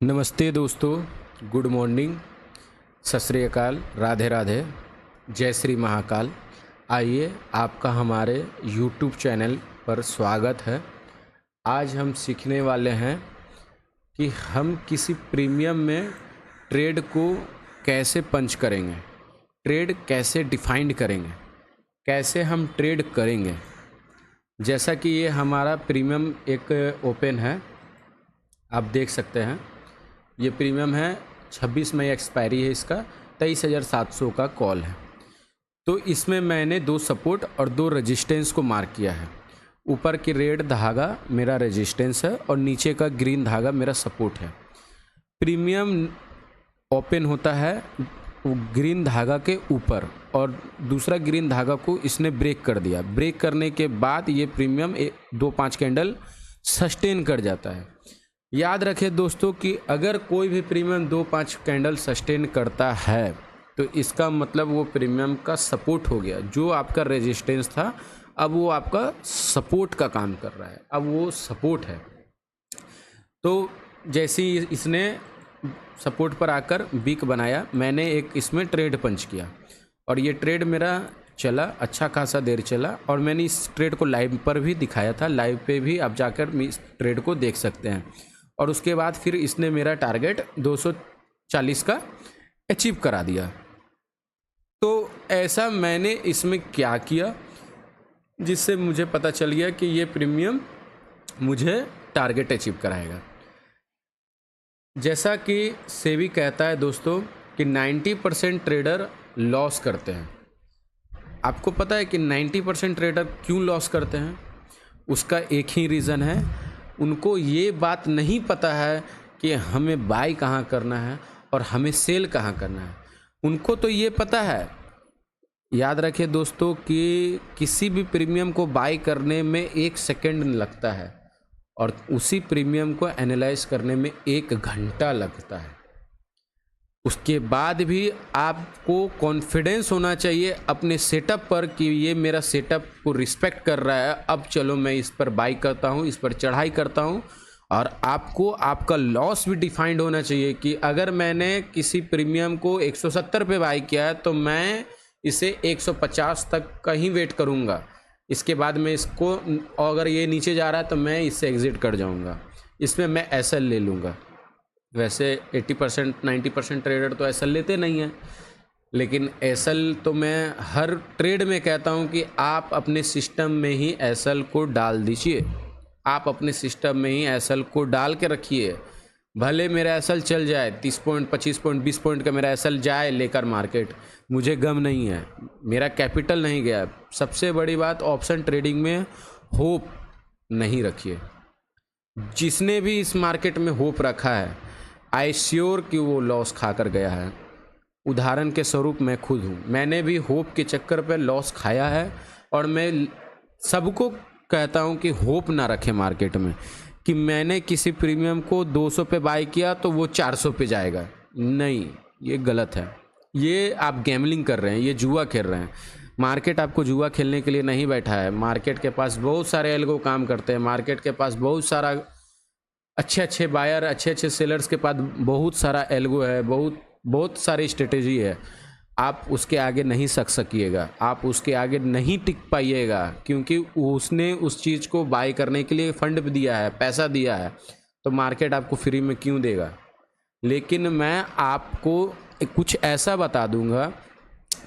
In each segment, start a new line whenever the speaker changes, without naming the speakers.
नमस्ते दोस्तों, good morning, सत श्री अकाल, राधे राधे, जय श्री महाकाल। आइए, आपका हमारे YouTube चैनल पर स्वागत है। आज हम सीखने वाले हैं कि हम किसी प्रीमियम में ट्रेड को कैसे पंच करेंगे, ट्रेड कैसे डिफाइंड करेंगे, कैसे हम ट्रेड करेंगे। जैसा कि ये हमारा प्रीमियम एक ओपन है, आप देख सकते हैं। ये प्रीमियम है, 26 मई एक्सपायरी है इसका, 23,700 का कॉल है। तो इसमें मैंने 2 सपोर्ट और 2 रेजिस्टेंस को मार्क किया है। ऊपर की रेड धागा मेरा रेजिस्टेंस है और नीचे का ग्रीन धागा मेरा सपोर्ट है। प्रीमियम ओपन होता है ग्रीन धागा के ऊपर और दूसरा ग्रीन धागा को इसने ब्रेक कर दिया। ब्रेक करने के बाद ये प्रीमियम 2-5 कैंडल सस्टेन कर जाता है। याद रखें दोस्तों कि अगर कोई भी प्रीमियम 2-5 कैंडल सस्टेन करता है तो इसका मतलब वो प्रीमियम का सपोर्ट हो गया। जो आपका रेजिस्टेंस था अब वो आपका सपोर्ट का काम कर रहा है, अब वो सपोर्ट है। तो जैसे ही इसने सपोर्ट पर आकर वीक बनाया, मैंने एक इसमें ट्रेड पंच किया और ये ट्रेड मेरा चला, अच्छा खासा देर चला और मैंने इस ट्रेड को लाइव पर भी दिखाया था। लाइव पे भी आप जाकर इस ट्रेड को देख सकते हैं। और उसके बाद फिर इसने मेरा टारगेट 240 का अचीव करा दिया। तो ऐसा मैंने इसमें क्या किया जिससे मुझे पता चल गया कि ये प्रीमियम मुझे टारगेट अचीव कराएगा। जैसा कि सेबी कहता है दोस्तों कि 90% ट्रेडर लॉस करते हैं। आपको पता है कि 90% ट्रेडर क्यों लॉस करते हैं? उसका एक ही रीज़न है, उनको ये बात नहीं पता है कि हमें बाय कहाँ करना है और हमें सेल कहाँ करना है। उनको तो ये पता है। याद रखिए दोस्तों कि किसी भी प्रीमियम को बाय करने में 1 सेकंड लगता है और उसी प्रीमियम को एनालाइज करने में 1 घंटा लगता है। उसके बाद भी आपको कॉन्फिडेंस होना चाहिए अपने सेटअप पर कि ये मेरा सेटअप को रिस्पेक्ट कर रहा है। अब चलो मैं इस पर बाई करता हूँ, इस पर चढ़ाई करता हूँ। और आपको आपका लॉस भी डिफाइंड होना चाहिए कि अगर मैंने किसी प्रीमियम को 170 पे बाई किया है तो मैं इसे 150 तक का ही वेट करूँगा। इसके बाद मैं इसको, अगर ये नीचे जा रहा है तो मैं इससे एग्ज़िट कर जाऊँगा, इसमें मैं एसएल ले लूँगा। वैसे 80% 90% ट्रेडर तो एसएल लेते नहीं हैं, लेकिन एसएल तो मैं हर ट्रेड में कहता हूं कि आप अपने सिस्टम में ही एसएल को डाल दीजिए। आप अपने सिस्टम में ही एसएल को डाल के रखिए। भले मेरा एसएल चल जाए 30 पॉइंट 25 पॉइंट 20 पॉइंट का मेरा एसएल जाए लेकर मार्केट, मुझे गम नहीं है, मेरा कैपिटल नहीं गया। सबसे बड़ी बात, ऑप्शन ट्रेडिंग में होप नहीं रखिए। जिसने भी इस मार्केट में होप रखा है, आई श्योर कि वो लॉस खाकर गया है। उदाहरण के स्वरूप मैं खुद हूँ, मैंने भी होप के चक्कर पे लॉस खाया है। और मैं सबको कहता हूँ कि होप ना रखें मार्केट में कि मैंने किसी प्रीमियम को 200 पे बाय किया तो वो 400 पे जाएगा। नहीं, ये गलत है। ये आप गैमलिंग कर रहे हैं, ये जुआ खेल रहे हैं। मार्केट आपको जुआ खेलने के लिए नहीं बैठा है। मार्केट के पास बहुत सारे एल्गो काम करते हैं। मार्केट के पास बहुत सारा अच्छे बायर, अच्छे सेलर्स के पास बहुत सारा एल्गो है, बहुत सारी स्ट्रेटेजी है। आप उसके आगे नहीं सकिएगा, आप उसके आगे नहीं टिक पाइएगा, क्योंकि उसने उस चीज़ को बाय करने के लिए फंड दिया है, पैसा दिया है। तो मार्केट आपको फ्री में क्यों देगा? लेकिन मैं आपको कुछ ऐसा बता दूंगा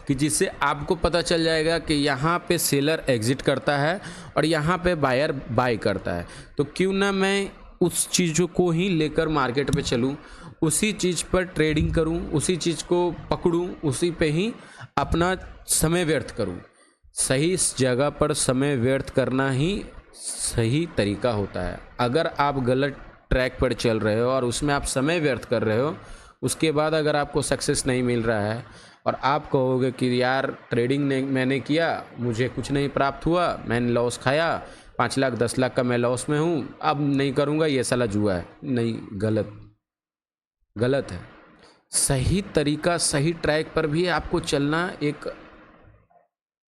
कि जिससे आपको पता चल जाएगा कि यहाँ पे सेलर एग्जिट करता है और यहाँ पे बायर बाय करता है। तो क्यों ना मैं उस चीज़ों को ही लेकर मार्केट पे चलूँ, उसी चीज़ पर ट्रेडिंग करूँ, उसी चीज़ को पकड़ूँ, उसी पे ही अपना समय व्यर्थ करूँ। सही जगह पर समय व्यर्थ करना ही सही तरीका होता है। अगर आप गलत ट्रैक पर चल रहे हो और उसमें आप समय व्यर्थ कर रहे हो, उसके बाद अगर आपको सक्सेस नहीं मिल रहा है और आप कहोगे कि यार ट्रेडिंग ने मैंने किया, मुझे कुछ नहीं प्राप्त हुआ, मैंने लॉस खाया, 5 लाख 10 लाख का मैं लॉस में हूँ, अब नहीं करूँगा, ये साला जुआ है। नहीं, गलत है। सही तरीका, सही ट्रैक पर भी आपको चलना एक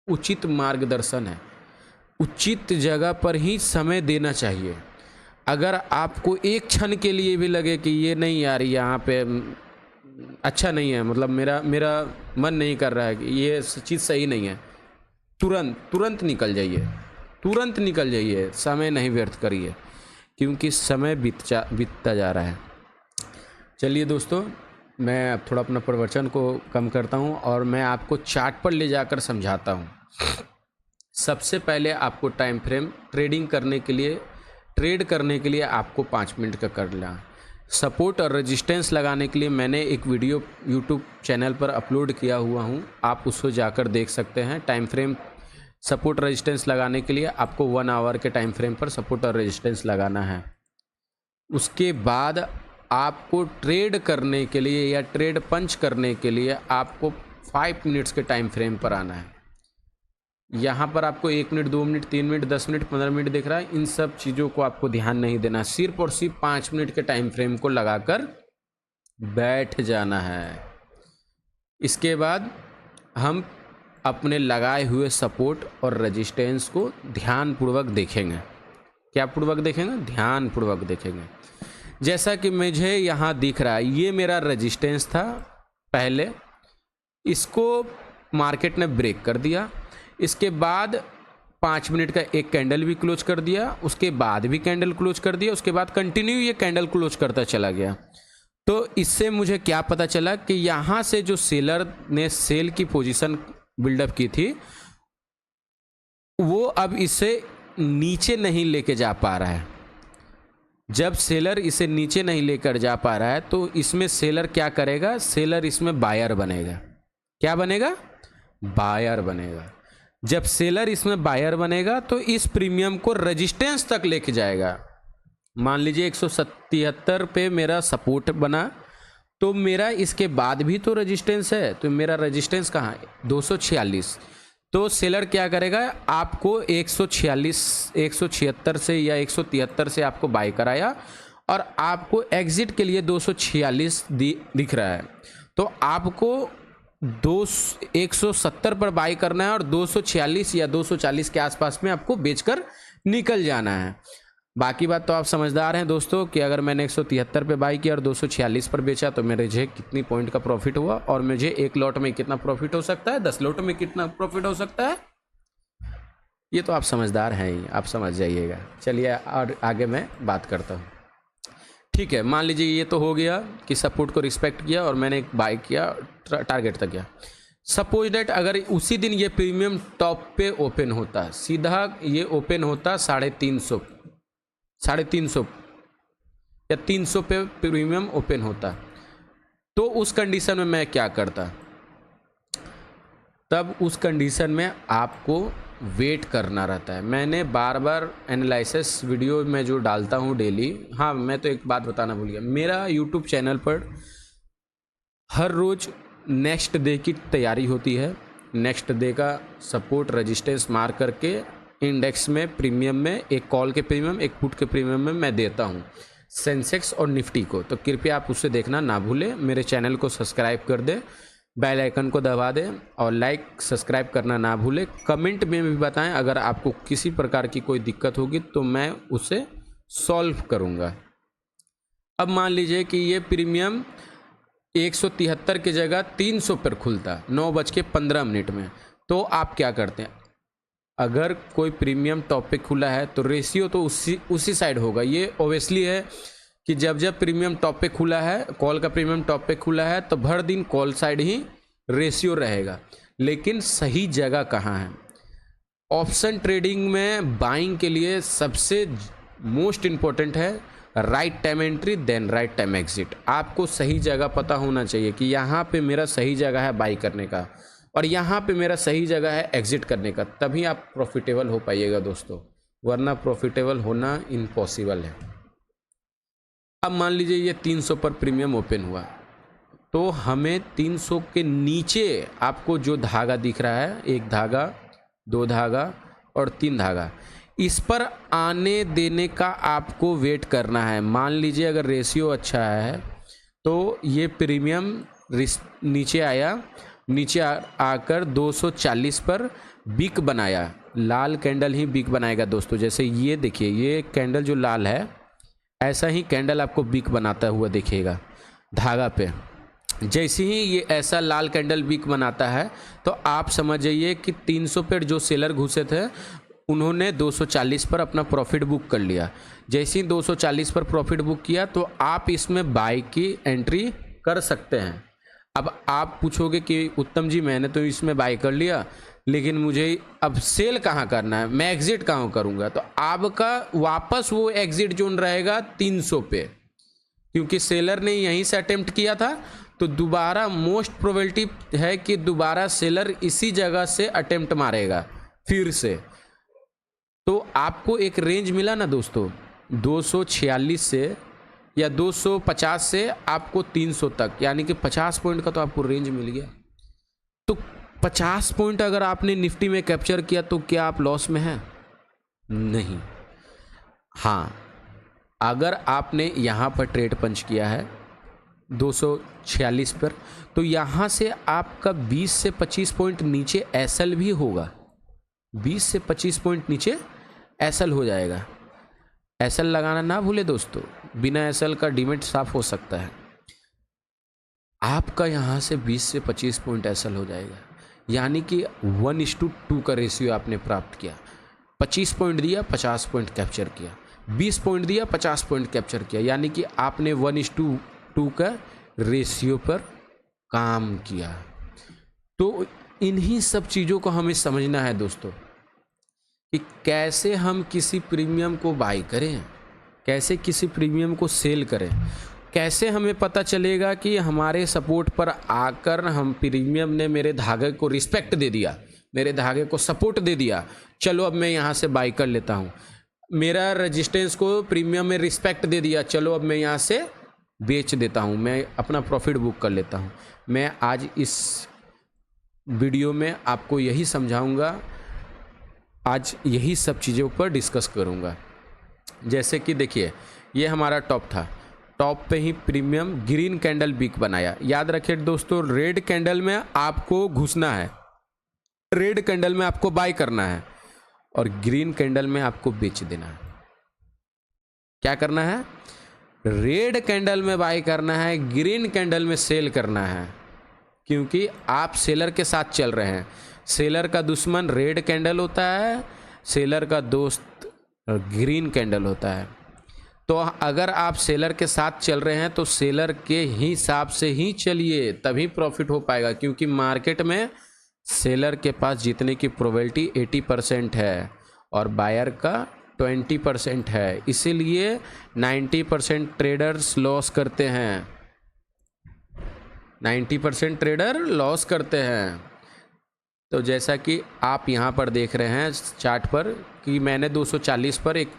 उचित मार्गदर्शन है। उचित जगह पर ही समय देना चाहिए। अगर आपको एक क्षण के लिए भी लगे कि ये नहीं यार यहाँ पे अच्छा नहीं है, मतलब मेरा मेरा मन नहीं कर रहा है कि ये चीज़ सही नहीं है, तुरंत तुरंत निकल जाइए, तुरंत निकल जाइए, समय नहीं व्यर्थ करिए, क्योंकि समय बीतता जा रहा है। चलिए दोस्तों, मैं अब थोड़ा अपना प्रवचन को कम करता हूँ और मैं आपको चार्ट पर ले जाकर समझाता हूँ। सबसे पहले आपको टाइम फ्रेम ट्रेड करने के लिए आपको 5 मिनट का कर लेना। सपोर्ट और रेजिस्टेंस लगाने के लिए मैंने एक वीडियो यूट्यूब चैनल पर अपलोड किया हुआ हूँ, आप उसको जाकर देख सकते हैं। टाइम फ्रेम सपोर्ट रेजिस्टेंस लगाने के लिए आपको 1 आवर के टाइम फ्रेम पर सपोर्ट और रेजिस्टेंस लगाना है। उसके बाद आपको ट्रेड करने के लिए या ट्रेड पंच करने के लिए आपको 5 मिनट्स के टाइम फ्रेम पर आना है। यहाँ पर आपको 1 minute, 2 minute, 3 minute, 10 minute, 15 minute दिख रहा है, इन सब चीज़ों को आपको ध्यान नहीं देना, सिर्फ और सिर्फ 5 मिनट के टाइम फ्रेम को लगाकर बैठ जाना है। इसके बाद हम अपने लगाए हुए सपोर्ट और रेजिस्टेंस को ध्यानपूर्वक देखेंगे। क्या पूर्वक देखेंगे? ध्यानपूर्वक देखेंगे। जैसा कि मुझे यहाँ दिख रहा है, ये मेरा रेजिस्टेंस था पहले, इसको मार्केट ने ब्रेक कर दिया, इसके बाद 5 मिनट का एक कैंडल भी क्लोज कर दिया, उसके बाद भी कैंडल क्लोज कर दिया, उसके बाद कंटिन्यू ये कैंडल क्लोज करता चला गया। तो इससे मुझे क्या पता चला कि यहाँ से जो सेलर ने सेल की पोजीशन बिल्डअप की थी, वो अब इसे नीचे नहीं लेके जा पा रहा है। जब सेलर इसे नीचे नहीं लेकर जा पा रहा है तो इसमें सेलर क्या करेगा? सेलर इसमें बायर बनेगा। क्या बनेगा? बायर बनेगा। जब सेलर इसमें बायर बनेगा तो इस प्रीमियम को रेजिस्टेंस तक लेके जाएगा। मान लीजिए 177 पे मेरा सपोर्ट बना, तो मेरा इसके बाद भी तो रेजिस्टेंस है, तो मेरा रेजिस्टेंस कहाँ है? 246। तो सेलर क्या करेगा? आपको 176 से या 173 से आपको बाय कराया और आपको एग्जिट के लिए 246 दिख रहा है, तो आपको 170 पर बाय करना है और 246 या 240 के आसपास में आपको बेचकर निकल जाना है। बाकी बात तो आप समझदार हैं दोस्तों कि अगर मैंने 173 पे बाई किया और 246 पर बेचा तो मेरे मुझे कितनी पॉइंट का प्रॉफिट हुआ, और मुझे एक लॉट में कितना प्रॉफिट हो सकता है, 10 लॉट में कितना प्रॉफिट हो सकता है। ये तो आप समझदार हैं ही, आप समझ जाइएगा। चलिए और आगे मैं बात करता हूँ। ठीक है, मान लीजिए ये तो हो गया कि सपोर्ट को रिस्पेक्ट किया और मैंने बाई किया, टारगेट तक गया। सपोज डेट अगर उसी दिन ये प्रीमियम टॉप पे ओपन होता, सीधा ये ओपन होता 350 या 300 पे प्रीमियम ओपन होता, तो उस कंडीशन में मैं क्या करता? तब उस कंडीशन में आपको वेट करना रहता है। मैंने बार बार एनालिसिस वीडियो में जो डालता हूँ डेली, हाँ मैं तो एक बात बताना भूल गया, मेरा यूट्यूब चैनल पर हर रोज़ नेक्स्ट डे की तैयारी होती है। नेक्स्ट डे का सपोर्ट रेजिस्टेंस मार करके इंडेक्स में, प्रीमियम में, एक कॉल के प्रीमियम, एक पुट के प्रीमियम में मैं देता हूँ सेंसेक्स और निफ्टी को। तो कृपया आप उससे देखना ना भूलें। मेरे चैनल को सब्सक्राइब कर दें, बेल आइकन को दबा दें और लाइक सब्सक्राइब करना ना भूलें। कमेंट में भी बताएं अगर आपको किसी प्रकार की कोई दिक्कत होगी तो मैं उसे सॉल्व करूँगा। अब मान लीजिए कि ये प्रीमियम 173 की जगह 300 पर खुलता 9:15 में, तो आप क्या करते हैं? अगर कोई प्रीमियम टॉप पे खुला है तो रेशियो तो उसी साइड होगा। ये ओबियसली है कि जब जब प्रीमियम टॉप पे खुला है, कॉल का प्रीमियम टॉप पे खुला है, तो भर दिन कॉल साइड ही रेशियो रहेगा। लेकिन सही जगह कहाँ है? ऑप्शन ट्रेडिंग में बाइंग के लिए सबसे मोस्ट इम्पोर्टेंट है right time entry then right time exit. आपको सही जगह पता होना चाहिए कि यहाँ पे मेरा सही जगह है बाई करने का और यहाँ पे मेरा सही जगह है एग्जिट करने का, तभी आप प्रॉफिटेबल हो पाइएगा दोस्तों, वरना प्रॉफिटेबल होना इम्पॉसिबल है। अब मान लीजिए ये 300 पर प्रीमियम ओपन हुआ, तो हमें 300 के नीचे आपको जो धागा दिख रहा है, 1 धागा, 2 धागा और 3 धागा, इस पर आने देने का आपको वेट करना है। मान लीजिए अगर रेशियो अच्छा है तो ये प्रीमियम नीचे आया, नीचे आकर 240 पर बिग बनाया, लाल कैंडल ही बिग बनाएगा दोस्तों। जैसे ये देखिए, ये कैंडल जो लाल है ऐसा ही कैंडल आपको वीक बनाता हुआ दिखेगा धागा पे। जैसे ही ये ऐसा लाल कैंडल वीक बनाता है तो आप समझ जाइए कि 300 पे जो सेलर घुसे थे उन्होंने 240 पर अपना प्रॉफिट बुक कर लिया। जैसे ही 240 पर प्रॉफिट बुक किया तो आप इसमें बाय की एंट्री कर सकते हैं। अब आप पूछोगे कि उत्तम जी मैंने तो इसमें बाय कर लिया, लेकिन मुझे अब सेल कहाँ करना है, मैं एग्जिट कहाँ करूँगा? तो आपका वापस वो एग्जिट जोन रहेगा 300 पे, क्योंकि सेलर ने यहीं से अटेम्प्ट किया था तो दोबारा मोस्ट प्रोबेबिलिटी है कि दोबारा सेलर इसी जगह से अटेम्प्ट मारेगा फिर से। तो आपको एक रेंज मिला ना दोस्तों, 246 से या 250 से आपको 300 तक, यानी कि 50 पॉइंट का तो आपको रेंज मिल गया। तो 50 पॉइंट अगर आपने निफ्टी में कैप्चर किया तो क्या आप लॉस में हैं? नहीं। हाँ, अगर आपने यहाँ पर ट्रेड पंच किया है 246 पर, तो यहाँ से आपका 20 से 25 पॉइंट नीचे एसएल भी होगा। 20 से 25 पॉइंट नीचे एसएल हो जाएगा। एसएल लगाना ना भूले दोस्तों, बिना एसएल का डीमेट साफ हो सकता है। आपका यहाँ से 20 से 25 पॉइंट एसएल हो जाएगा, यानी कि 1:2 का रेशियो आपने प्राप्त किया। 25 पॉइंट दिया, 50 पॉइंट कैप्चर किया। 20 पॉइंट दिया, 50 पॉइंट कैप्चर किया, यानी कि आपने 1:2 का रेशियो पर काम किया। तो इन्हीं सब चीज़ों को हमें समझना है दोस्तों कि कैसे हम किसी प्रीमियम को बाई करें, कैसे किसी प्रीमियम को सेल करें, कैसे हमें पता चलेगा कि हमारे सपोर्ट पर आकर हम प्रीमियम ने मेरे धागे को रिस्पेक्ट दे दिया, मेरे धागे को सपोर्ट दे दिया, चलो अब मैं यहाँ से बाई कर लेता हूँ। मेरा रेजिस्टेंस को प्रीमियम में रिस्पेक्ट दे दिया, चलो अब मैं यहाँ से बेच देता हूँ, मैं अपना प्रॉफिट बुक कर लेता हूँ। मैं आज इस वीडियो में आपको यही समझाऊंगा, आज यही सब चीज़ों पर डिस्कस करूंगा। जैसे कि देखिए, ये हमारा टॉप था, टॉप पे ही प्रीमियम ग्रीन कैंडल वीक बनाया। याद रखिए दोस्तों, रेड कैंडल में आपको घुसना है, रेड कैंडल में आपको बाय करना है, और ग्रीन कैंडल में आपको बेच देना है। क्या करना है? रेड कैंडल में बाय करना है, ग्रीन कैंडल में सेल करना है, क्योंकि आप सेलर के साथ चल रहे हैं। सेलर का दुश्मन रेड कैंडल होता है, सेलर का दोस्त ग्रीन कैंडल होता है। तो अगर आप सेलर के साथ चल रहे हैं तो सेलर के हिसाब से ही चलिए, तभी प्रॉफिट हो पाएगा, क्योंकि मार्केट में सेलर के पास जीतने की प्रोबेबिलिटी 80% है और बायर का 20% है। इसीलिए 90% ट्रेडर्स लॉस करते हैं, 90% ट्रेडर लॉस करते हैं। तो जैसा कि आप यहाँ पर देख रहे हैं चार्ट पर कि मैंने 240 पर एक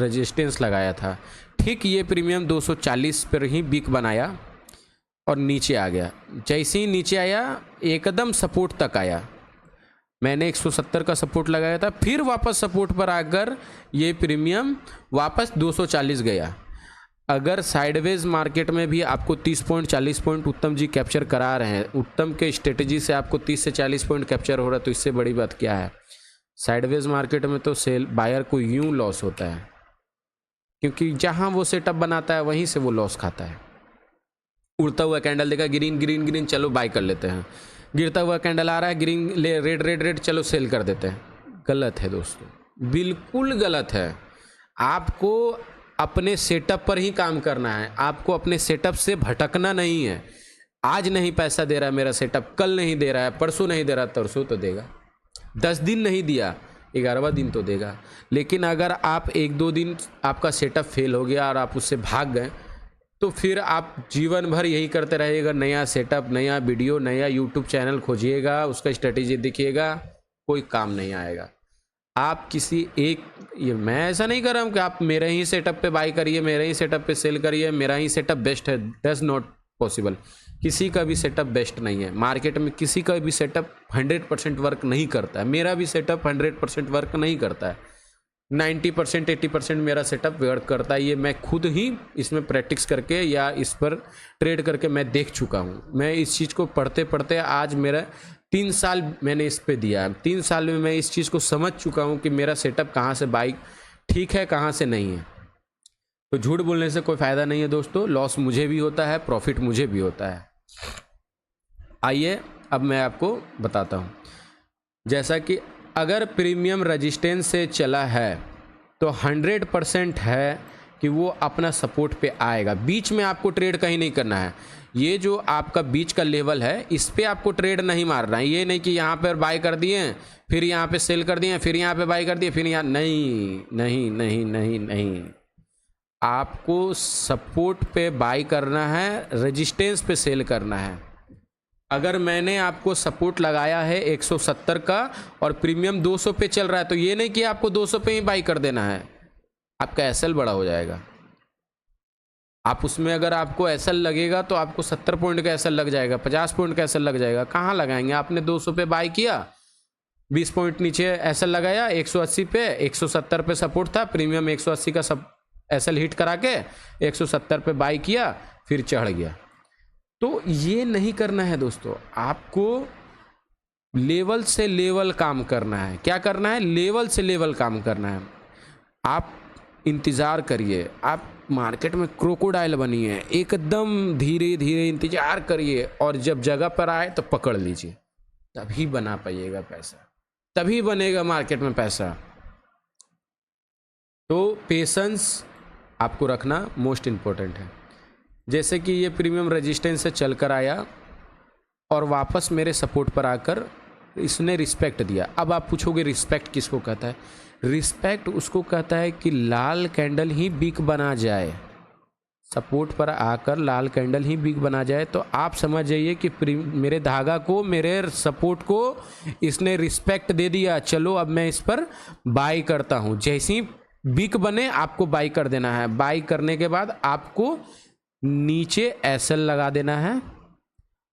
रेजिस्टेंस लगाया था, ठीक ये प्रीमियम 240 पर ही वीक बनाया और नीचे आ गया। जैसे ही नीचे आया एकदम सपोर्ट तक आया, मैंने 170 का सपोर्ट लगाया था, फिर वापस सपोर्ट पर आकर ये प्रीमियम वापस 240 गया। अगर साइडवेज मार्केट में भी आपको 30 पॉइंट 40 पॉइंट उत्तम जी कैप्चर करा रहे हैं, उत्तम के स्ट्रेटजी से आपको 30 से 40 पॉइंट कैप्चर हो रहा है, तो इससे बड़ी बात क्या है? साइडवेज मार्केट में तो सेल बायर को यूं लॉस होता है, क्योंकि जहां वो सेटअप बनाता है वहीं से वो लॉस खाता है। उड़ता हुआ कैंडल देखा, ग्रीन ग्रीन ग्रीन, चलो बाय कर लेते हैं। गिरता हुआ कैंडल आ रहा है, ग्रीन ले, रेड रेड रेड, चलो सेल कर देते हैं। गलत है दोस्तों, बिल्कुल गलत है। आपको अपने सेटअप पर ही काम करना है, आपको अपने सेटअप से भटकना नहीं है। आज नहीं पैसा दे रहा है मेरा सेटअप, कल नहीं दे रहा है, परसों नहीं दे रहा, तरसों तो देगा। 10 दिन नहीं दिया, 11वां दिन तो देगा। लेकिन अगर आप 1-2 दिन आपका सेटअप फेल हो गया और आप उससे भाग गए, तो फिर आप जीवन भर यही करते रहिएगा, नया सेटअप, नया वीडियो, नया यूट्यूब चैनल खोजिएगा, उसका स्ट्रेटेजी दिखिएगा, कोई काम नहीं आएगा। आप किसी एक, ये मैं ऐसा नहीं कर रहा हूँ कि आप मेरे ही सेटअप पे बाय करिए, मेरे ही सेटअप पे सेल करिए, मेरा ही सेटअप बेस्ट है, डज नॉट पॉसिबल। किसी का भी सेटअप बेस्ट नहीं है मार्केट में, किसी का भी सेटअप 100% वर्क नहीं करता है। मेरा भी सेटअप 100% वर्क नहीं करता है, 90% 80% मेरा सेटअप वर्क करता है। ये मैं खुद ही इसमें प्रैक्टिस करके या इस पर ट्रेड करके मैं देख चुका हूँ। मैं इस चीज़ को पढ़ते पढ़ते आज मेरा 3 साल मैंने इस पे दिया है। 3 साल में मैं इस चीज़ को समझ चुका हूँ कि मेरा सेटअप कहाँ से बाई ठीक है, कहाँ से नहीं है। तो झूठ बोलने से कोई फ़ायदा नहीं है दोस्तों, लॉस मुझे भी होता है, प्रॉफिट मुझे भी होता है। आइए अब मैं आपको बताता हूँ। जैसा कि अगर प्रीमियम रेजिस्टेंस से चला है तो 100% है कि वो अपना सपोर्ट पे आएगा। बीच में आपको ट्रेड कहीं नहीं करना है। ये जो आपका बीच का लेवल है इस पे आपको ट्रेड नहीं मारना है। ये नहीं कि यहाँ पर बाय कर दिए फिर यहाँ पे सेल कर दिए फिर यहाँ पे बाय कर दिए फिर यहाँ, नहीं नहीं नहीं नहीं नहीं, आपको सपोर्ट पे बाय करना है, रेजिस्टेंस पे सेल करना है। अगर मैंने आपको सपोर्ट लगाया है 170 का और प्रीमियम 200 पे चल रहा है तो ये नहीं कि आपको 200 पे ही बाई कर देना है, आपका एसएल बड़ा हो जाएगा। आप उसमें अगर आपको एसएल लगेगा तो आपको 70 पॉइंट का एसएल लग जाएगा, 50 पॉइंट का एसएल लग जाएगा। कहाँ लगाएंगे? आपने 200 पे बाई किया, 20 पॉइंट नीचे एसएल लगाया, 180 पे 170 पे सपोर्ट था, प्रीमियम 180 का सब एसएल हिट करा के 170 पे बाई किया, फिर चढ़ गया। तो ये नहीं करना है दोस्तों, आपको लेवल से लेवल काम करना है। क्या करना है? लेवल से लेवल काम करना है। आप इंतज़ार करिए, आप मार्केट में क्रोकोडाइल बनिए, एकदम धीरे धीरे इंतज़ार करिए और जब जगह पर आए तो पकड़ लीजिए, तभी बना पाइएगा पैसा, तभी बनेगा मार्केट में पैसा। तो पेशेंस आपको रखना मोस्ट इम्पोर्टेंट है। जैसे कि ये प्रीमियम रेजिस्टेंस से चल कर आया और वापस मेरे सपोर्ट पर आकर इसने रिस्पेक्ट दिया। अब आप पूछोगे रिस्पेक्ट किसको कहता है? रिस्पेक्ट उसको कहता है कि लाल कैंडल ही बिग बना जाए, सपोर्ट पर आकर लाल कैंडल ही बिग बना जाए तो आप समझ जाइए कि मेरे धागा को, मेरे सपोर्ट को इसने रिस्पेक्ट दे दिया। चलो अब मैं इस पर बाई करता हूँ। जैसे ही बिग बने आपको बाई कर देना है। बाई करने के बाद आपको नीचे एसएल लगा देना है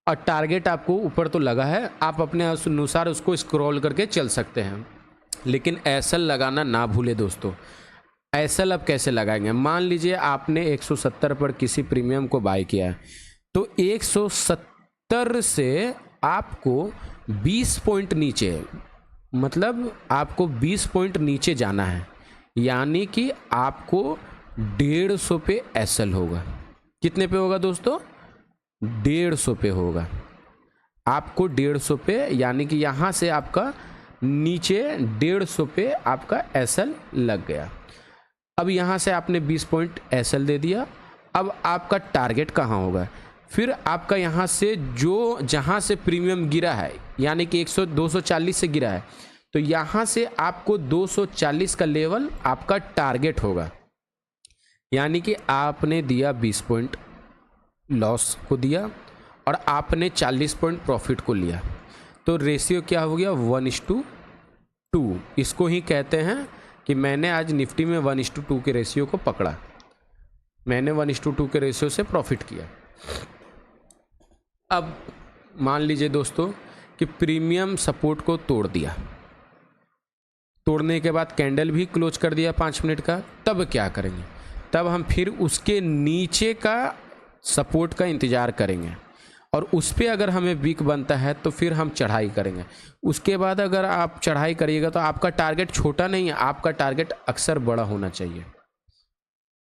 और टारगेट आपको ऊपर तो लगा है, आप अपने अनुसार उसको स्क्रॉल करके चल सकते हैं, लेकिन एसएल लगाना ना भूले दोस्तों। एसएल अब कैसे लगाएंगे? मान लीजिए आपने 170 पर किसी प्रीमियम को बाय किया है तो 170 से आपको 20 पॉइंट नीचे, मतलब आपको 20 पॉइंट नीचे जाना है, यानी कि आपको 150 पे एसएल होगा। कितने पे होगा दोस्तों? 150 पे होगा। आपको 150 पे, यानी कि यहाँ से आपका नीचे 150 पे आपका एसएल लग गया। अब यहाँ से आपने 20 पॉइंट एसएल दे दिया। अब आपका टारगेट कहाँ होगा? फिर आपका यहाँ से जो जहाँ से प्रीमियम गिरा है, यानी कि 240 से गिरा है, तो यहाँ से आपको 240 का लेवल आपका टारगेट होगा। यानी कि आपने दिया 20 पॉइंट लॉस को दिया और आपने 40 पॉइंट प्रॉफिट को लिया, तो रेशियो क्या हो गया? 1:2। इसको ही कहते हैं कि मैंने आज निफ्टी में 1:2 के रेशियो को पकड़ा, मैंने 1:2 के रेशियो से प्रॉफिट किया। अब मान लीजिए दोस्तों कि प्रीमियम सपोर्ट को तोड़ दिया, तोड़ने के बाद कैंडल भी क्लोज कर दिया 5 मिनट का, तब क्या करेंगे? तब हम फिर उसके नीचे का सपोर्ट का इंतज़ार करेंगे और उस पर अगर हमें वीक बनता है तो फिर हम चढ़ाई करेंगे। उसके बाद अगर आप चढ़ाई करिएगा तो आपका टारगेट छोटा नहीं है, आपका टारगेट अक्सर बड़ा होना चाहिए।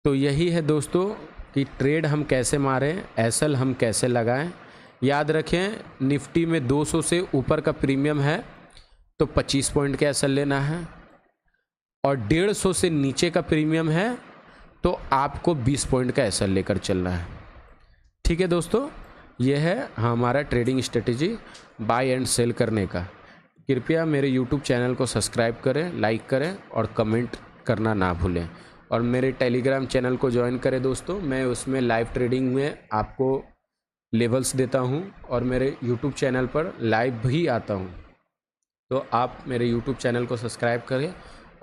तो यही है दोस्तों कि ट्रेड हम कैसे मारें, एसएल हम कैसे लगाएं। याद रखें, निफ्टी में 200 से ऊपर का प्रीमियम है तो 25 पॉइंट का एसएल लेना है, और 150 से नीचे का प्रीमियम है तो आपको 20 पॉइंट का एसएल लेकर चलना है। ठीक है दोस्तों, यह है हमारा trading strategy buy and sell करने का। कृपया मेरे यूट्यूब चैनल को सब्सक्राइब करें, लाइक करें और कमेंट करना ना भूलें, और मेरे टेलीग्राम चैनल को ज्वाइन करें दोस्तों। मैं उसमें लाइव ट्रेडिंग में आपको लेवल्स देता हूं और मेरे यूट्यूब चैनल पर लाइव भी आता हूं। तो आप मेरे यूट्यूब चैनल को सब्सक्राइब करें,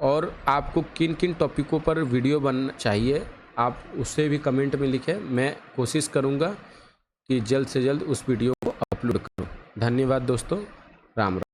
और आपको किन किन टॉपिकों पर वीडियो बनना चाहिए आप उससे भी कमेंट में लिखें। मैं कोशिश करूंगा कि जल्द से जल्द उस वीडियो को अपलोड करूं। धन्यवाद दोस्तों, राम राम।